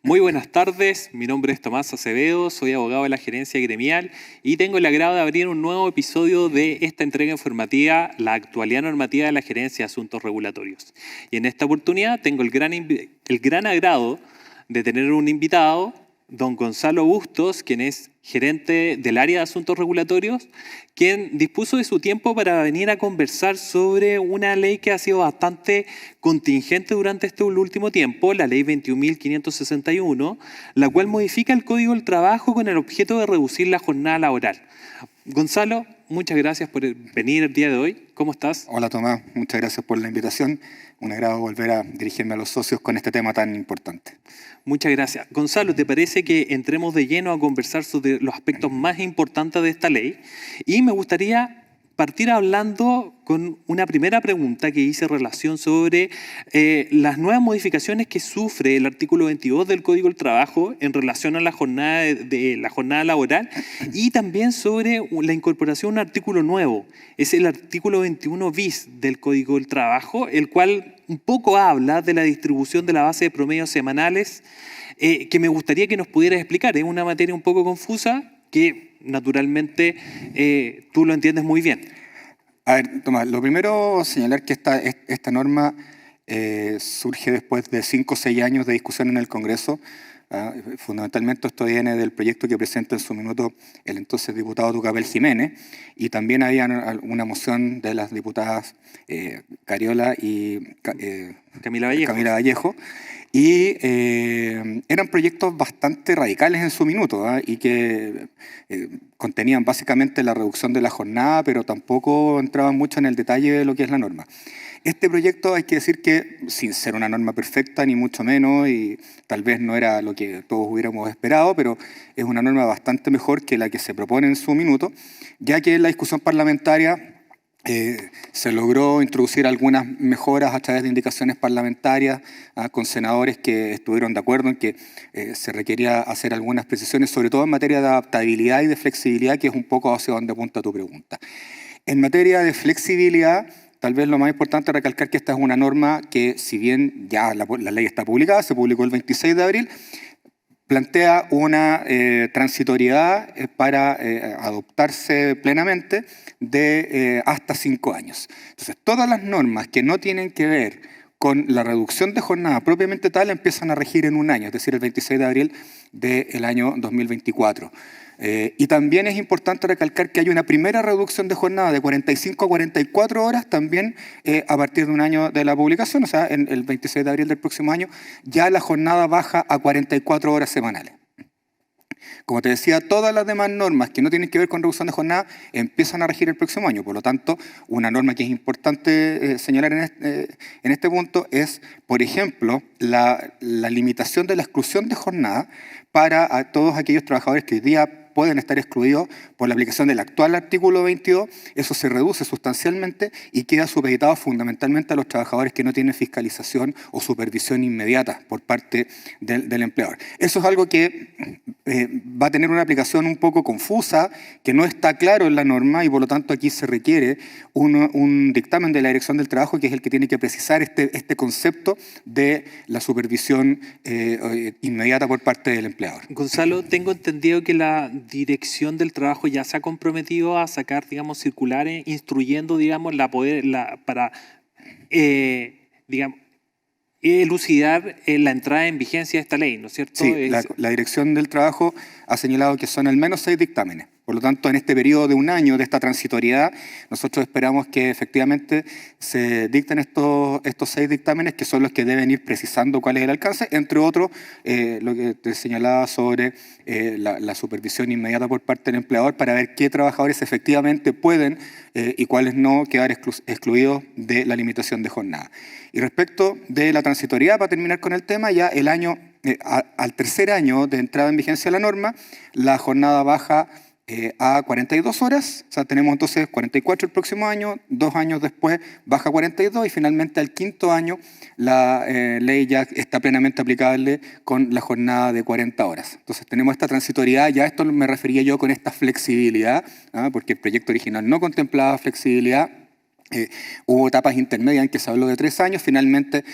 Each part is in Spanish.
Muy buenas tardes, mi nombre es Tomás Acevedo, soy abogado de la gerencia gremial y tengo el agrado de abrir un nuevo episodio de esta entrega informativa, la actualidad normativa de la gerencia de asuntos regulatorios. Y en esta oportunidad tengo el gran agrado de tener un invitado, don Gonzalo Bustos, quien es gerente del área de asuntos regulatorios, quien dispuso de su tiempo para venir a conversar sobre una ley que ha sido bastante contingente durante este último tiempo, la ley 21.561, la cual modifica el Código del Trabajo con el objeto de reducir la jornada laboral. Gonzalo, muchas gracias por venir el día de hoy. ¿Cómo estás? Hola Tomás, muchas gracias por la invitación. Un agrado volver a dirigirme a los socios con este tema tan importante. Muchas gracias. Gonzalo, ¿te parece que entremos de lleno a conversar sobre los aspectos más importantes de esta ley? Y me gustaría partir hablando con una primera pregunta que hice relación sobre las nuevas modificaciones que sufre el artículo 22 del Código del Trabajo en relación a la jornada laboral y también sobre la incorporación de un artículo nuevo. Es el artículo 21 bis del Código del Trabajo, el cual un poco habla de la distribución de la base de promedios semanales, que me gustaría que nos pudieras explicar. Es una materia un poco confusa que naturalmente tú lo entiendes muy bien. A ver, Tomás, lo primero señalar que esta norma surge después de 5 o 6 años de discusión en el Congreso. Fundamentalmente esto viene del proyecto que presenta en su minuto el entonces diputado Tucapel Jiménez, y también había una moción de las diputadas Cariola y Camila Vallejo. Y eran proyectos bastante radicales en su minuto, y que contenían básicamente la reducción de la jornada, pero tampoco entraban mucho en el detalle de lo que es la norma. Este proyecto, hay que decir que, sin ser una norma perfecta, ni mucho menos, y tal vez no era lo que todos hubiéramos esperado, pero es una norma bastante mejor que la que se propone en su minuto, ya que en la discusión parlamentaria se logró introducir algunas mejoras a través de indicaciones parlamentarias con senadores que estuvieron de acuerdo en que se requería hacer algunas precisiones, sobre todo en materia de adaptabilidad y de flexibilidad, que es un poco hacia donde apunta tu pregunta. En materia de flexibilidad, tal vez lo más importante es recalcar que esta es una norma que, si bien ya la ley está publicada, se publicó el 26 de abril, plantea una transitoriedad para adoptarse plenamente de hasta 5 años. Entonces, todas las normas que no tienen que ver con la reducción de jornada propiamente tal empiezan a regir en un año, es decir, el 26 de abril del año 2024. Y también es importante recalcar que hay una primera reducción de jornada de 45 a 44 horas también a partir de un año de la publicación, o sea, en el 26 de abril del próximo año, ya la jornada baja a 44 horas semanales. Como te decía, todas las demás normas que no tienen que ver con reducción de jornada empiezan a regir el próximo año. Por lo tanto, una norma que es importante señalar en este punto es, por ejemplo, la limitación de la exclusión de jornada para todos aquellos trabajadores que hoy día pueden estar excluidos por la aplicación del actual artículo 22. Eso se reduce sustancialmente y queda supeditado fundamentalmente a los trabajadores que no tienen fiscalización o supervisión inmediata por parte del empleador. Eso es algo que va a tener una aplicación un poco confusa, que no está claro en la norma, y por lo tanto aquí se requiere un dictamen de la Dirección del Trabajo, que es el que tiene que precisar este concepto de la supervisión inmediata por parte del empleador. Gonzalo, tengo entendido que la Dirección del Trabajo ya se ha comprometido a sacar, digamos, circulares instruyendo, digamos, para elucidar la entrada en vigencia de esta ley, ¿no es cierto? Sí, la Dirección del Trabajo ha señalado que son al menos 6 dictámenes. Por lo tanto, en este periodo de un año de esta transitoriedad, nosotros esperamos que efectivamente se dicten estos 6 dictámenes, que son los que deben ir precisando cuál es el alcance, entre otros, lo que te señalaba sobre la supervisión inmediata por parte del empleador, para ver qué trabajadores efectivamente pueden y cuáles no quedar excluidos de la limitación de jornada. Y respecto de la transitoriedad, para terminar con el tema, ya el año, al tercer año de entrada en vigencia de la norma, la jornada baja a 42 horas, o sea, tenemos entonces 44 el próximo año, 2 años después baja a 42, y finalmente al quinto año la ley ya está plenamente aplicable con la jornada de 40 horas. Entonces tenemos esta transitoriedad, ya esto me refería yo con esta flexibilidad, porque el proyecto original no contemplaba flexibilidad, Hubo etapas intermedias en que se habló de 3 años, finalmente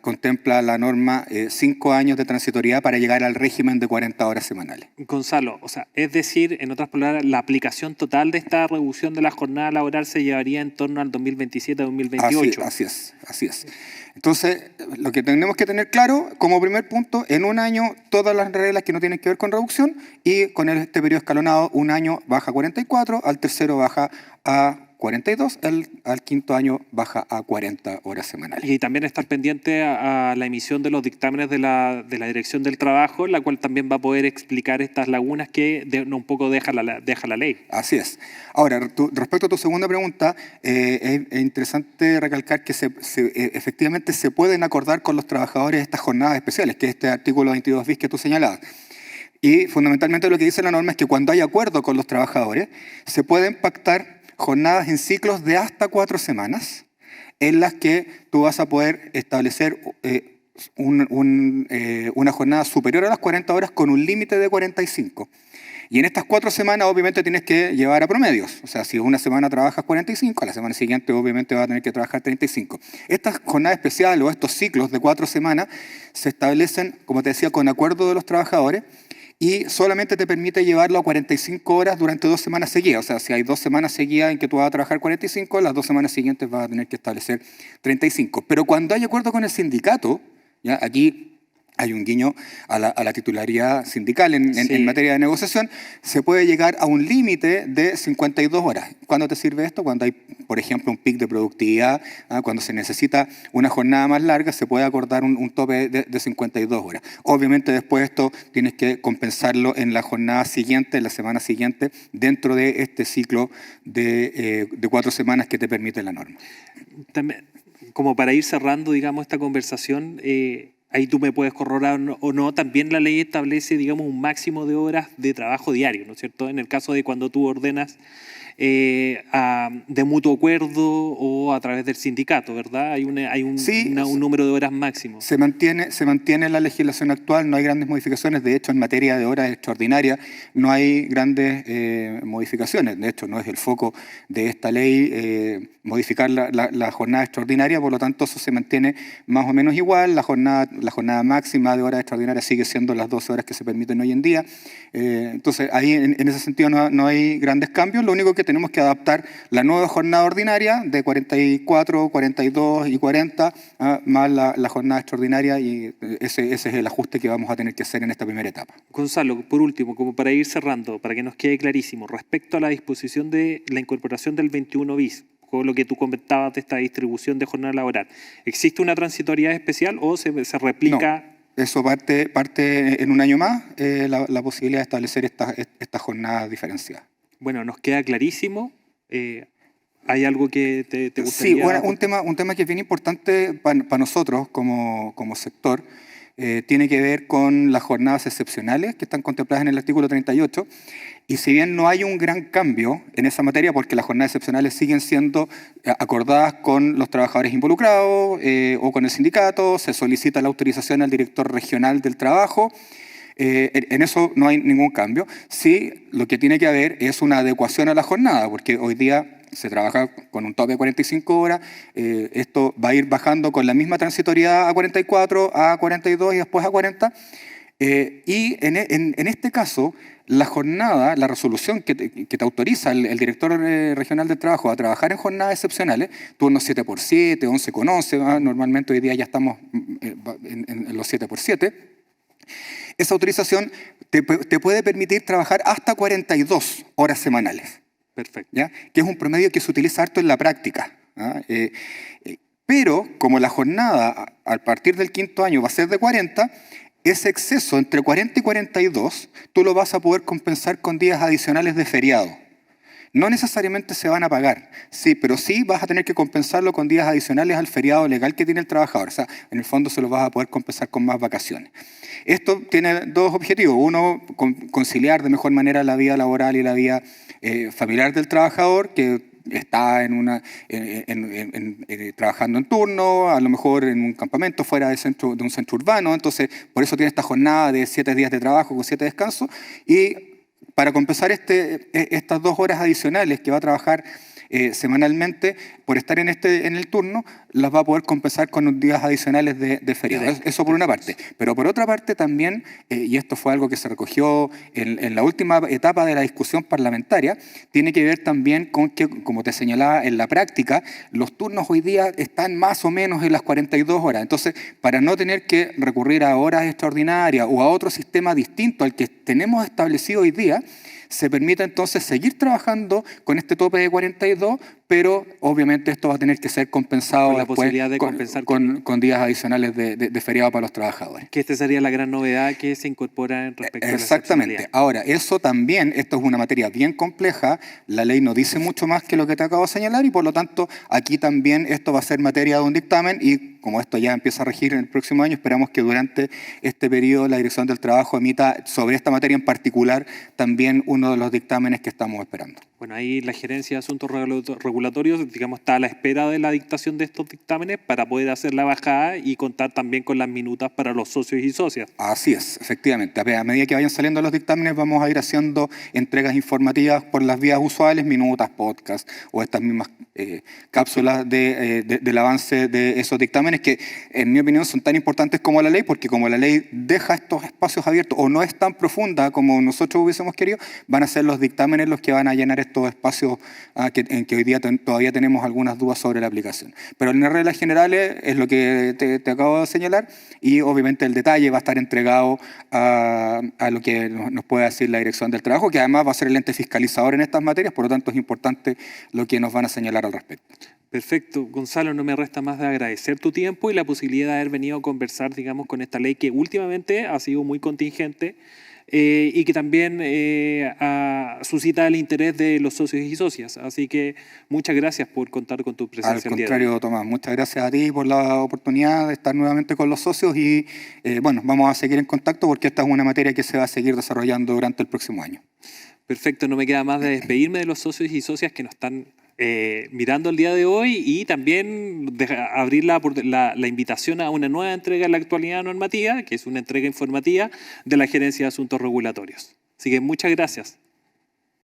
contempla la norma 5 años de transitoriedad para llegar al régimen de 40 horas semanales. Gonzalo, o sea, es decir, en otras palabras, la aplicación total de esta reducción de la jornada laboral se llevaría en torno al 2027-2028. Así es. Entonces, lo que tenemos que tener claro, como primer punto, en un año todas las reglas que no tienen que ver con reducción, y con este periodo escalonado, un año baja a 44, al tercero baja a 42, al quinto año baja a 40 horas semanales. Y también estar pendiente a la emisión de los dictámenes de la Dirección del Trabajo, la cual también va a poder explicar estas lagunas que un poco deja la ley. Así es. Ahora, respecto a tu segunda pregunta, es interesante recalcar que efectivamente se pueden acordar con los trabajadores estas jornadas especiales, que es este artículo 22 bis que tú señalabas. Y fundamentalmente lo que dice la norma es que cuando hay acuerdo con los trabajadores, se pueden pactar jornadas en ciclos de hasta 4 semanas, en las que tú vas a poder establecer una jornada superior a las 40 horas con un límite de 45. Y en estas 4 semanas obviamente tienes que llevar a promedios. O sea, si una semana trabajas 45, a la semana siguiente obviamente vas a tener que trabajar 35. Estas jornadas especiales o estos ciclos de 4 semanas se establecen, como te decía, con acuerdo de los trabajadores, y solamente te permite llevarlo a 45 horas durante 2 semanas seguidas. O sea, si hay 2 semanas seguidas en que tú vas a trabajar 45, las 2 semanas siguientes vas a tener que establecer 35. Pero cuando hay acuerdo con el sindicato, ¿ya? Aquí hay un guiño a la titularidad sindical en materia de negociación, se puede llegar a un límite de 52 horas. ¿Cuándo te sirve esto? Cuando hay, por ejemplo, un pic de productividad, cuando se necesita una jornada más larga, se puede acordar un tope de 52 horas. Obviamente después esto tienes que compensarlo en la jornada siguiente, en la semana siguiente, dentro de este ciclo de 4 semanas que te permite la norma. También, como para ir cerrando, digamos, esta conversación, ahí tú me puedes corroborar o no, también la ley establece, digamos, un máximo de horas de trabajo diario, ¿no es cierto? En el caso de cuando tú ordenas de mutuo acuerdo o a través del sindicato, ¿verdad? Hay un número de horas máximo. Se mantiene la legislación actual, no hay grandes modificaciones. De hecho, en materia de horas extraordinarias no hay grandes modificaciones. De hecho, no es el foco de esta ley modificar la jornada extraordinaria, por lo tanto eso se mantiene más o menos igual. La jornada máxima de horas extraordinarias sigue siendo las 12 horas que se permiten hoy en día. Entonces, ahí en ese sentido no hay grandes cambios. Lo único que tenemos que adaptar la nueva jornada ordinaria de 44, 42 y 40, más la jornada extraordinaria, y ese es el ajuste que vamos a tener que hacer en esta primera etapa. Gonzalo, por último, como para ir cerrando, para que nos quede clarísimo, respecto a la disposición de la incorporación del 21 bis, con lo que tú comentabas de esta distribución de jornada laboral, ¿existe una transitoriedad especial o se replica? No. Eso parte en un año más, la posibilidad de establecer estas jornadas diferenciadas. Bueno, nos queda clarísimo. ¿Hay algo que te gustaría? Sí, bueno, un tema que es bien importante para nosotros como sector, tiene que ver con las jornadas excepcionales que están contempladas en el artículo 38. Y si bien no hay un gran cambio en esa materia, porque las jornadas excepcionales siguen siendo acordadas con los trabajadores involucrados o con el sindicato, se solicita la autorización al director regional del trabajo, en eso no hay ningún cambio. Sí, lo que tiene que haber es una adecuación a la jornada, porque hoy día se trabaja con un tope de 45 horas, esto va a ir bajando con la misma transitoriedad a 44, a 42 y después a 40. Y en este caso, la jornada, la resolución que te autoriza el director regional del trabajo a trabajar en jornadas excepcionales, turnos 7x7, 11x11, normalmente hoy día ya estamos en los 7x7, esa autorización te puede permitir trabajar hasta 42 horas semanales. Perfecto. ¿Ya? Que es un promedio que se utiliza harto en la práctica. Pero como la jornada a partir del 5º año va a ser de 40, ese exceso entre 40 y 42 tú lo vas a poder compensar con días adicionales de feriado. No necesariamente se van a pagar, sí, pero sí vas a tener que compensarlo con días adicionales al feriado legal que tiene el trabajador. O sea, en el fondo se lo vas a poder compensar con más vacaciones. Esto tiene 2 objetivos. Uno, conciliar de mejor manera la vida laboral y la vida familiar del trabajador, que está trabajando en turno, a lo mejor en un campamento fuera de un centro urbano. Entonces, por eso tiene esta jornada de 7 días de trabajo con 7 descansos. Y para compensar estas 2 horas adicionales que va a trabajar semanalmente, por estar en el turno, las va a poder compensar con unos días adicionales de feriado. Eso por una parte. Pero por otra parte también, y esto fue algo que se recogió en la última etapa de la discusión parlamentaria, tiene que ver también con que, como te señalaba, en la práctica, los turnos hoy día están más o menos en las 42 horas. Entonces, para no tener que recurrir a horas extraordinarias o a otro sistema distinto al que tenemos establecido hoy día, se permite entonces seguir trabajando con este tope de 42, pero obviamente esto va a tener que ser compensado con la después posibilidad de compensar con días adicionales de feriado para los trabajadores. Que esta sería la gran novedad que se incorpora en respecto a la Exactamente. excepcionalidad. Ahora, eso también, esto es una materia bien compleja, la ley no dice mucho más que lo que te acabo de señalar y por lo tanto aquí también esto va a ser materia de un dictamen y como esto ya empieza a regir en el próximo año, esperamos que durante este periodo la Dirección del Trabajo emita sobre esta materia en particular también uno de los dictámenes que estamos esperando. Bueno, ahí la Gerencia de Asuntos Regulatorios, digamos, está a la espera de la dictación de estos dictámenes para poder hacer la bajada y contar también con las minutas para los socios y socias. Así es, efectivamente. A medida que vayan saliendo los dictámenes vamos a ir haciendo entregas informativas por las vías usuales, minutas, podcast o estas mismas cápsulas del avance de esos dictámenes que en mi opinión son tan importantes como la ley porque como la ley deja estos espacios abiertos o no es tan profunda como nosotros hubiésemos querido, van a ser los dictámenes los que van a llenar estos espacios en que hoy día todavía tenemos algunas dudas sobre la aplicación. Pero en reglas generales es lo que te acabo de señalar y obviamente el detalle va a estar entregado a lo que nos puede decir la Dirección del Trabajo, que además va a ser el ente fiscalizador en estas materias, por lo tanto es importante lo que nos van a señalar al respecto. Perfecto. Gonzalo, no me resta más de agradecer tu tiempo y la posibilidad de haber venido a conversar, digamos, con esta ley que últimamente ha sido muy contingente y que también suscita el interés de los socios y socias. Así que muchas gracias por contar con tu presencia. Al contrario, Tomás, muchas gracias a ti por la oportunidad de estar nuevamente con los socios y bueno, vamos a seguir en contacto porque esta es una materia que se va a seguir desarrollando durante el próximo año. Perfecto, no me queda más de despedirme de los socios y socias que nos están mirando el día de hoy y también abrir la invitación a una nueva entrega de la actualidad normativa, que es una entrega informativa de la Gerencia de Asuntos Regulatorios. Así que muchas gracias.